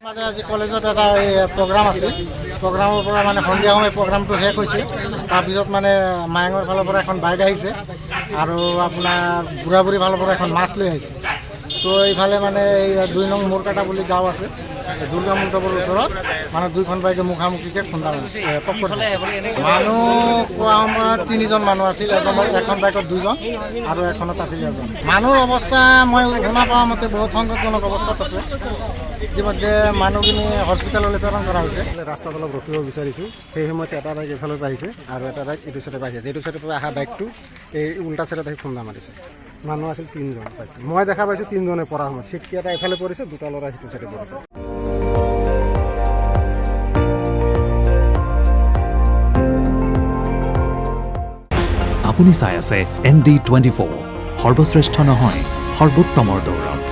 মানে আজি কলেজত এটা প্ৰগ্ৰাম আছিল প্ৰগ্ৰামৰ পৰা মানে সন্ধিয়া সময় প্ৰগ্ৰামটো শেষ হৈছে তাৰপিছত মানে মায়ঙৰ ফালৰ পৰা এখন বাইক আহিছে আৰু আপোনাৰ বুঢ়া বুঢ়ী ফালৰ পৰা এখন মাছ লৈ আহিছে তো এইফালে মানে এই 2 নং মোৰকাটা বুলি গাঁও আছে দুৰ্গা মণ্ডপৰ ওচৰত মানে দুইখন বাইকে মুখামুখিকৈ খুন্দা পক্কত মানুহ কোৱা সময়ত 3জন মানুহ আছিল এখন বাইকত 2জন আৰু এখনত আছিল এজন মানুহৰ অৱস্থা মই শুনা পোৱা মতে বহুত সংকটজনক অৱস্থাত আছে ইতিমধ্যে মানুহখিনি হস্পিটেললৈ প্ৰেৰণ কৰা হৈছে ৰাস্তাত অলপ ৰখিব বিচাৰিছোঁ সেই সময়ত এটা বাইক এফালৰ পৰা আহিছে আৰু এটা বাইক এইটো চাইডৰ পৰা আহিছে এইটো চাইডৰ পৰা অহা বাইকটো এই উল্টা চাইডত আহি খুন্দা মাৰিছে মানুহ আছিল 3জন পাইছে মই দেখা পাইছোঁ 3জনে পৰা সময়ত চিটকি এটা এফালে পৰিছে দুটা ল'ৰা সিটো চাইডে পৰিছে আপুনি চাই আছে ND24 সৰ্বশ্ৰেষ্ঠ নহয় সৰ্বোত্তমৰ দৌৰত